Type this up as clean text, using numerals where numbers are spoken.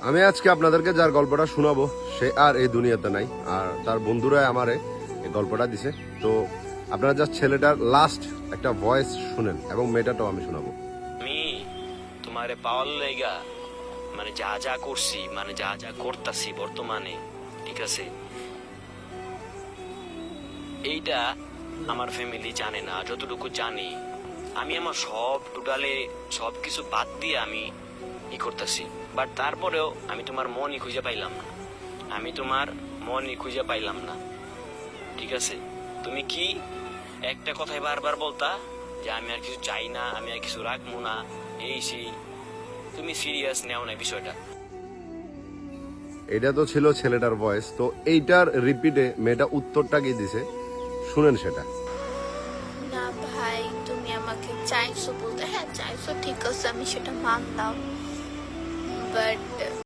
আমি আজকে আপনাদেরকে যার গল্পটা শোনাবো সে আর এই দুনিয়াতে নাই, আর তার বন্ধুরা আমারে এই গল্পটা দিছে। তো আপনারা জাস্ট ছেলেটার লাস্ট একটা ভয়েস শুনেন এবং মেয়েটাটাও আমি শোনাবো। আমি তোমারে পাওয়ার লেগা মানে যা যা করছি, মানে যা যা করতাছি বর্তমানে, ঠিক আছে, এইটা আমার ফ্যামিলি জানে না। যতটুকু জানি আমি আমার সব টোটালে সব কিছু বাদ দিয়ে আমি করতেছি, বাট তারপরেও আমি তোমার মনই খুঁজে পাইলাম না। আমি তোমার মনই খুঁজে পাইলাম না, ঠিক আছে। তুমি কি একটা কথাই বারবার বলতা যে আমি আর কিছু চাই না, আমি আর কিছু রাখবো না, এই সেই। তুমি সিরিয়াস নেও না বিষয়টা। এটা তো ছিল ছেলেটার ভয়েস। তো এইটার রিপিটে মেয়েটা উত্তরটা কি দিছে শুনেন সেটা। না ভাই, তুমি আমাকে চাইছো বলতে, হ্যাঁ চাইছো, ঠিক আছে, আমি সেটা মানলাম, বাট